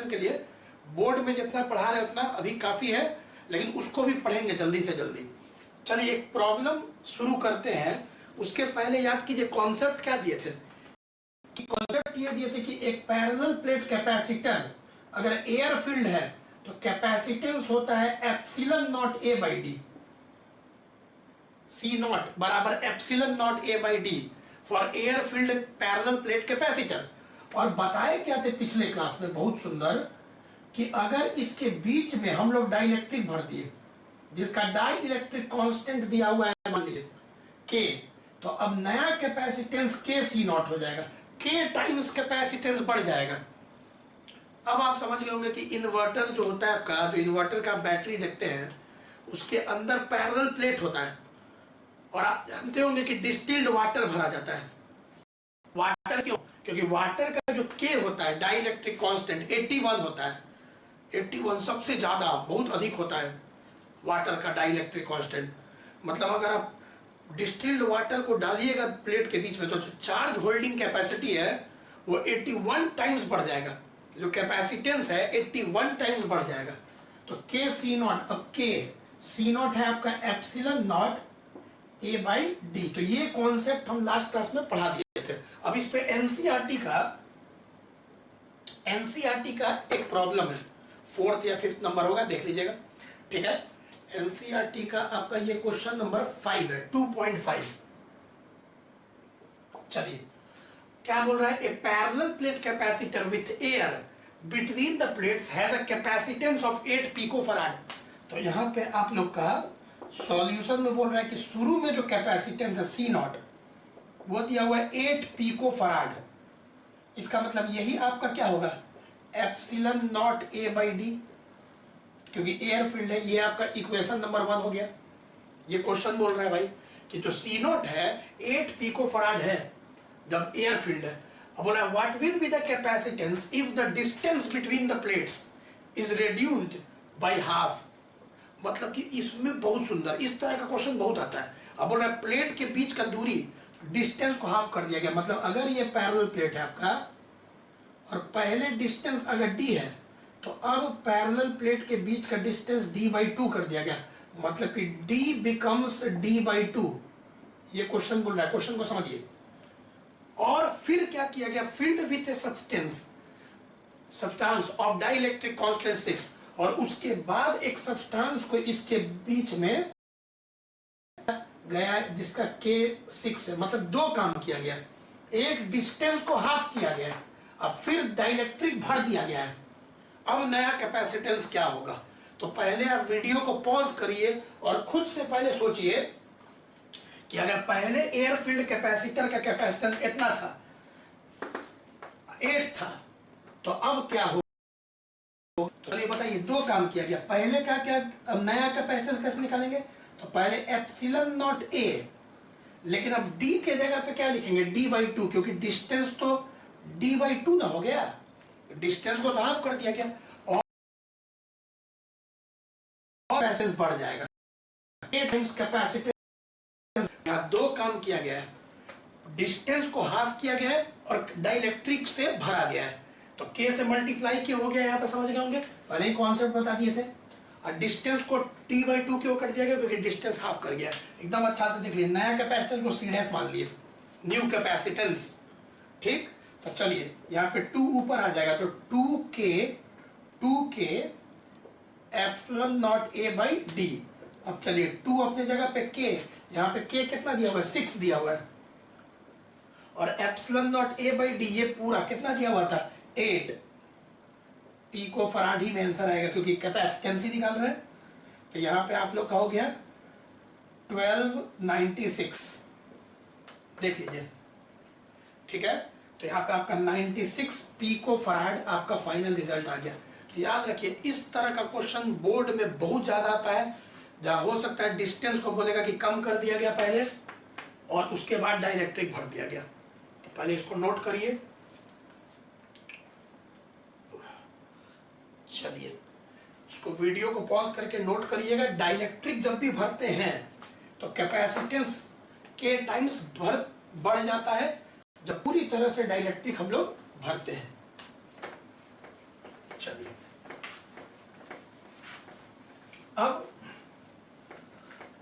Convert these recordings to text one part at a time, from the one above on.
Capacitor के लिए board में जितना पढ़ा रहे उतना अभी काफी है, लेकिन उसको भी पढ़ेंगे जल्दी से जल्दी। चलिए एक प्रॉब्लम शुरू करते हैं। उसके पहले याद कीजिए कॉन्सेप्ट क्या दिए थे। कॉन्सेप्ट ये दिए थे कि एक पैरेलल प्लेट कैपेसिटर अगर एयर फील्ड है तो कैपेसिटेंस होता है epsilon naught A by D, C naught बराबर epsilon naught A by D for air field parallel plate capacitor. और बताए क्या थे पिछले क्लास में बहुत सुंदर कि अगर इसके बीच में हम लोग डाइलेक्ट्रिक भर दिए जिसका डाई इलेक्ट्रिक कांस्टेंट दिया हुआ है मान लीजिए के, तो अब नया कैपेसिटेंस के सी नॉट हो जाएगा, के टाइम्स कैपेसिटेंस बढ़ जाएगा। अब आप समझ गए होंगे कि इन्वर्टर जो होता है आपका, जो इन्वर्टर का बैटरी देखते हैं उसके अंदर पैरेलल प्लेट होता है और आप जानते होंगे कि डिस्टिल्ड वाटर भरा जाता है। वाटर क्यों? क्योंकि वाटर का जो के होता है डाई इलेक्ट्रिक कांस्टेंट 81 होता है, 81 सबसे ज्यादा बहुत अधिक होता है वाटर का डाई इलेक्ट्रिक कांस्टेंट। मतलब अगर आप डिस्टिल्ड वाटर को डालिएगा प्लेट के बीच में तो जो चार्ज होल्डिंग कैपेसिटी है वो 81 टाइम्स बढ़ जाएगा, जो कैपेसिटेंस है 81 टाइम्स बढ़ जाएगा। तो के सी नॉट, अब के सी नॉट है आपका epsilon naught A by D. तो ये कॉन्सेप्ट हम लास्ट क्लास में पढ़ा दिए थे। अब इस पे एनसीईआरटी का एक प्रॉब्लम है, 4th या 5th नंबर होगा, देख लीजिएगा, ठीक है। एनसीईआरटी का आपका ये क्वेश्चन नंबर 5 है, 2.5। चलिए क्या बोल रहा है, A parallel plate capacitor with air between the plates has a capacitance of 8 picofarad. तो यहाँ पे आप लोग का सॉल्यूशन में बोल रहा है कि शुरू में जो कैपेसिटेंस है सी नॉट वो दिया हुआ है 8 पिकोफराड। इसका मतलब यही आपका क्या होगा, epsilon naught A by D, क्योंकि एयर फील्ड है। ये आपका इक्वेशन नंबर 1 हो गया। ये क्वेश्चन बोल रहा है भाई कि जो सी नॉट है 8 पिकोफराड है जब एयर फील्ड है। अब बोला what will be the capacitance if the distance between the plates is reduced by half. मतलब कि इसमें बहुत सुंदर इस तरह का क्वेश्चन बहुत आता है। अब बोल रहा है प्लेट के बीच का दूरी डिस्टेंस को हाफ कर दिया गया। मतलब अगर ये पैरेलल प्लेट है आपका और पहले डिस्टेंस अगर डी है तो अब पैरेलल प्लेट के बीच का डिस्टेंस d/2 कर दिया गया। मतलब कि d बिकम्स d/2। ये क्वेश्चन बोल रहा है, क्वेश्चन को समझिए। और फिर क्या किया गया, filled with a substance of dielectric constant 6, और उसके बाद एक सब्सटेंस को इसके बीच में गया जिसका के 6 है। मतलब 2 काम किया गया, एक डिस्टेंस को हाफ किया गया और फिर डाइलेक्ट्रिक भर दिया गया है। अब नया कैपेसिटेंस क्या होगा। तो पहले आप वीडियो को पॉज करिए और खुद से पहले सोचिए कि अगर पहले एयर फील्ड कैपेसिटर का कैपेसिटेंस इतना था 8 था तो अब क्या हो। तो चलिए बताइए 2 काम किया गया। पहले का क्या, अब नया कैपेसिटेंस कैसे निकालेंगे, तो पहले एप्सिलॉन नॉट ए, लेकिन अब डी के जगह पे क्या लिखेंगे d/2, क्योंकि डिस्टेंस तो d/2 ना हो गया, डिस्टेंस को तो हाफ कर दिया गया और कैपेसिटेंस बढ़ जाएगा। 8 टाइम्स कैपेसिटेंस, यहाँ 2 काम किया गया है, डिस्टेंस को हाफ किया गया है और डाइलेक्ट्रिक से भरा गया है। तो k से मल्टीप्लाई क्यों हो गया, यहाँ पे समझ गए होंगे, पहले ही कॉन्सेप्ट बता दिए थे। और डिस्टेंस को d/2 क्यों कर दिया गया, क्योंकि डिस्टेंस हाफ कर गया। एकदम अच्छा से देख लिए, नया कैपेसिटेंस को c' मान लिए, न्यू कैपेसिटेंस, ठीक। तो चलिए यहाँ पे 2 ऊपर आ जाएगा तो 2k epsilon not a by D. अब चलिए 2 अपने जगह पे k, यहाँ पे k कितना दिया हुआ है, 6 दिया हुआ है, और epsilon not a by D ये पूरा कितना दिया हुआ था, 8 पिकोफराड ही में आंसर आएगा क्योंकि कैपेसिटेंस ही निकाल रहे हैं। तो यहाँ पे आप लोग का हो गया 1296, देख लीजिए, ठीक है। तो यहाँ पे आपका 96 पिकोफराड आपका फाइनल रिजल्ट आ गया। तो याद रखिए इस तरह का क्वेश्चन बोर्ड में बहुत ज्यादा आता है, जहाँ हो सकता है डिस्टेंस को बोलेगा कि कम कर दिया गया पहले और उसके बाद डाइलेक्ट्रिक भर दिया गया। तो पहले इसको नोट करिए। चलिए इसको वीडियो को पॉज करके नोट करिएगा। डाइलेक्ट्रिक जब भी भरते हैं तो कैपेसिटेंस के टाइम्स बढ़ जाता है जब पूरी तरह से डाइलेक्ट्रिक हम लोग भरते हैं। चलिए अब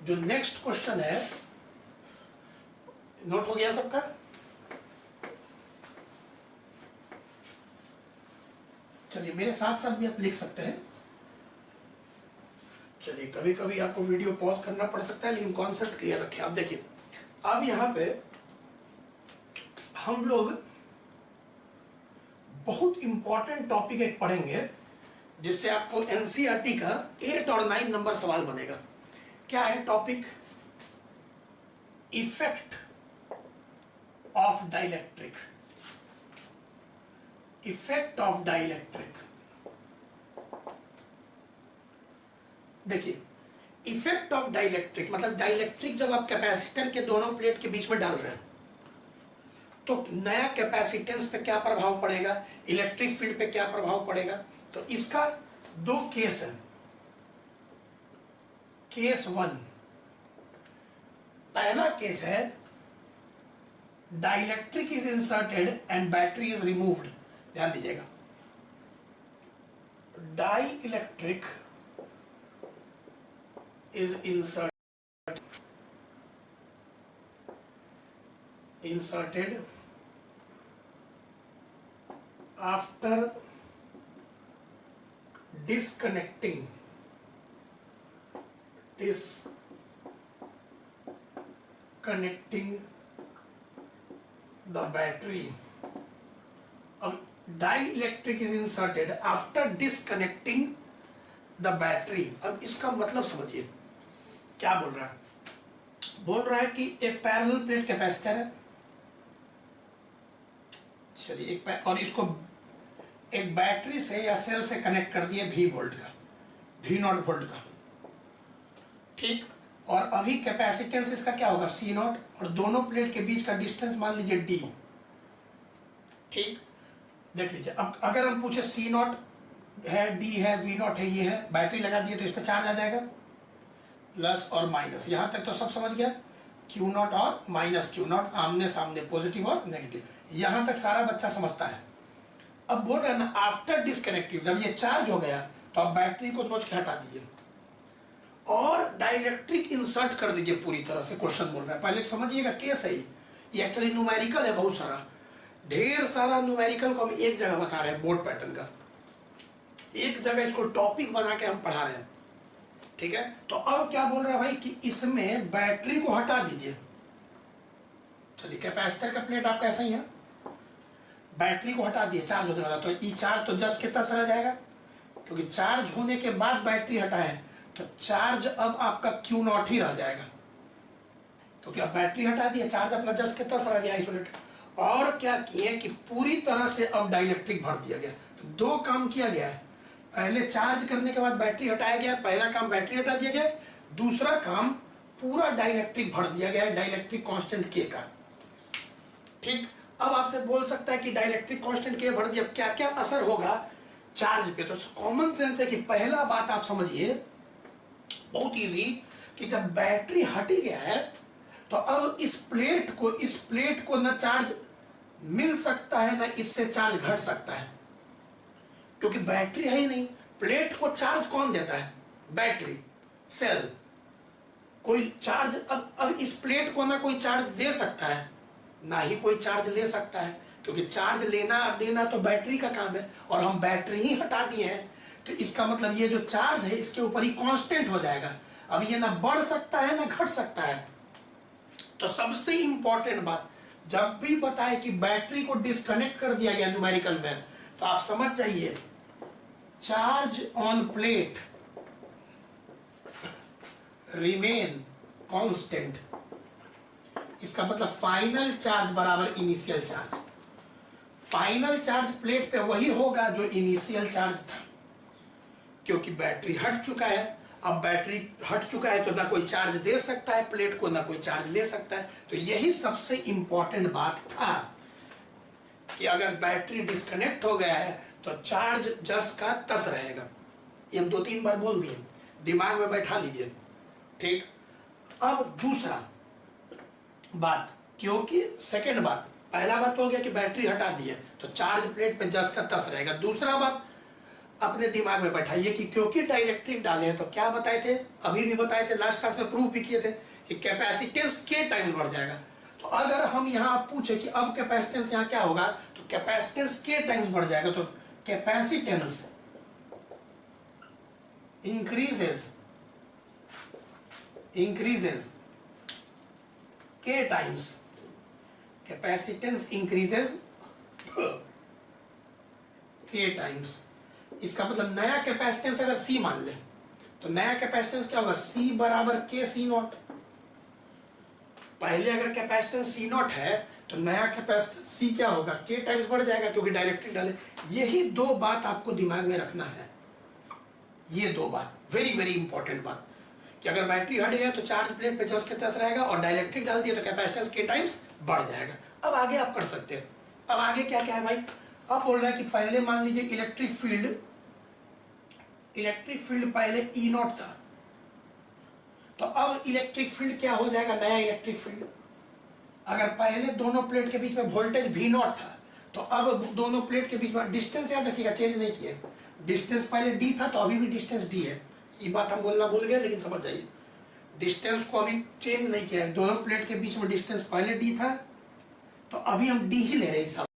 जो नेक्स्ट क्वेश्चन है, नोट हो गया सबका? चलिए मेरे साथ साथ भी आप लिख सकते हैं। चलिए कभी कभी आपको वीडियो पॉज करना पड़ सकता है, लेकिन कॉन्सेप्ट क्लियर रखें। आप देखिए, अब यहां पे हम लोग बहुत इंपॉर्टेंट टॉपिक एक पढ़ेंगे, जिससे आपको एनसीईआरटी का 8 और 9 नंबर सवाल बनेगा। क्या है topic? Effect of dielectric. Effect of dielectric. देखिए, इफेक्ट ऑफ डाइलेक्ट्रिक मतलब डाइलेक्ट्रिक जब आप कैपेसिटर के दोनों प्लेट के बीच में डाल रहे हैं तो नया कैपेसिटेंस पे क्या प्रभाव पड़ेगा, इलेक्ट्रिक फील्ड पे क्या प्रभाव पड़ेगा। तो इसका दो केस है। केस 1, पहला केस है dielectric is inserted and battery is removed. ध्यान दीजिएगा, dielectric is inserted after disconnecting the battery. अब dielectric is inserted after disconnecting the battery। अब इसका मतलब समझिए क्या बोल रहा है। बोल रहा है कि एक पैरेलल प्लेट कैपेसिटर है, चलिए और इसको एक बैटरी से या सेल से कनेक्ट कर दिए V वोल्ट का, V0 वोल्ट का, ठीक। और अभी कैपेसिटेंस इसका क्या होगा, C0, और दोनों प्लेट के बीच का डिस्टेंस मान लीजिए D, ठीक। देख लीजिए, अब अगर हम पूछे C0 है, D है, V0 है, ये है, बैटरी लगा दिए तो इस पर चार्ज आ जाएगा, प्लस और माइनस। यहां तक तो सब समझ गया। Q0 और माइनस Q0 आमने सामने, पॉजिटिव और नेगेटिव, यहां तक सारा बच्चा समझता है। अब बोल रहे हैं ना आफ्टर डिस्कनेक्टिव, जब ये चार्ज हो गया तो आप बैटरी को नोच के हटा दीजिए और डाइलेक्ट्रिक इंसर्ट कर दीजिए पूरी तरह से। क्वेश्चन बोल रहा है, पहले समझिएगा केस है ये एक्चुअली न्यूमेरिकल है, बहुत सारा, ढेर सारा न्यूमेरिकल को हम एक जगह बता रहे हैं, बोर्ड पैटर्न का एक जगह इसको टॉपिक बना के हम पढ़ा रहे हैं, ठीक है। तो अब क्या बोल रहा है भाई कि इसमें बैटरी को हटा दीजिए। चलिए कैपेसिटर का प्लेट आपका ऐसा ही है, बैटरी को हटा दिए, चार्ज होने वाला, तो ई चार्ज तो जस्ट कितना रह जाएगा, क्योंकि चार्ज होने के बाद बैटरी हटा है तो चार्ज अब आपका Q0 ही रह जाएगा, क्योंकि अब बैटरी हटा दिए, चार्ज अपना जस्ट कितना रह गया आइसोलेट। और क्या किए कि पूरी तरह से अब डाइलेक्ट्रिक भर दिया गया। तो दो काम किया गया है, पहले चार्ज करने के बाद बैटरी हटाया गया, पहला काम बैटरी हटा दिया गया, दूसरा काम पूरा डाइलेक्ट्रिक भर दिया गया है डाइलेक्ट्रिक कांस्टेंट K का, ठीक। अब आपसे बोल सकता है कि डाइलेक्ट्रिक कांस्टेंट K भर दिया, क्या क्या असर होगा चार्ज पे। तो कॉमन सेंस है कि पहला बात आप समझिए, बहुत इजी, कि जब बैटरी हट गया है तो अब इस प्लेट को ना चार्ज मिल सकता है ना इससे चार्ज घट सकता है, क्योंकि बैटरी है ही नहीं। प्लेट को चार्ज कौन देता है, बैटरी, सेल। कोई चार्ज अब इस प्लेट को ना कोई चार्ज दे सकता है ना ही कोई चार्ज ले सकता है, क्योंकि चार्ज लेना और देना तो बैटरी का काम है, और हम बैटरी ही हटा दिए हैं। तो इसका मतलब ये जो चार्ज है इसके ऊपर ही कांस्टेंट हो जाएगा, अब ये ना बढ़ सकता है ना घट सकता है। तो सबसे इंपॉर्टेंट बात, जब भी बताए कि बैटरी को डिस्कनेक्ट कर दिया गया न्यूमेरिकल में, तो आप समझ जाइए charge on plate remain constant. इसका मतलब फाइनल चार्ज बराबर initial charge. Final charge plate पे वही होगा जो इनिशियल चार्ज था, क्योंकि बैटरी हट चुका है। अब बैटरी हट चुका है तो ना कोई चार्ज दे सकता है प्लेट को, ना कोई चार्ज ले सकता है। तो यही सबसे इंपॉर्टेंट बात था कि अगर बैटरी डिस्कनेक्ट हो गया है तो चार्ज जस का तस रहेगा। ये हम 2-3 बार बोल दिए, दिमाग में बैठा लीजिए, ठीक। अब दूसरा बात, क्योंकि सेकंड बात, पहला बात हो गया कि बैटरी हटा दी है तो चार्ज प्लेट पे जस का तस रहेगा। दूसरा बात, अपने दिमाग में बैठाइए कि क्योंकि डाइलेक्ट्रिक डाले हैं तो क्या बताए थे, अभी भी बताए थे, लास्ट क्लास में प्रूव भी किए थे कि कैपेसिटेंस के टाइम्स बढ़ जाएगा। तो अगर हम यहाँ पूछे कि अब कैपेसिटेंस यहाँ क्या होगा, तो कैपेसिटेंस के टाइम्स बढ़ जाएगा। तो capacitance increases k times, capacitance increases k times. इसका मतलब नया कैपेसिटेंस अगर C मान ले तो नया कैपेसिटेंस क्या होगा, C बराबर k C नॉट। पहले अगर कैपेसिटेंस C नॉट है तो नया कैपेसिटेंस C क्या होगा, k टाइम्स बढ़ जाएगा क्योंकि डायरेक्ट्रिक डाले। यही दो बात आपको दिमाग में रखना है, ये दो बात वेरी वेरी इंपॉर्टेंट बात, कि अगर बैटरी हट गया तो चार्ज प्लेट पे जस्ट के तहत रहेगा और डाइलेक्ट्रिक डाल दिया तो कैपेसिटेंस के टाइम्स बढ़ जाएगा। अब आगे आप कर सकते हैं। अब आगे क्या क्या है भाई, अब बोल रहा है कि पहले मान लीजिए इलेक्ट्रिक फील्ड पहले ई नॉट था, तो अब इलेक्ट्रिक फील्ड क्या हो जाएगा, नया इलेक्ट्रिक फील्ड। अगर पहले दोनों प्लेट के बीच में वोल्टेज भी नॉट था तो अब दोनों प्लेट के बीच में डिस्टेंस याद रखिएगा, चेंज नहीं किए। डिस्टेंस पहले डी था तो अभी भी डिस्टेंस डी है, ये बात हम बोलना भूल गए लेकिन समझ जाइए। डिस्टेंस को अभी चेंज नहीं किया है, दोनों प्लेट के बीच में डिस्टेंस पहले डी था तो अभी हम डी ही ले रहे हैं इस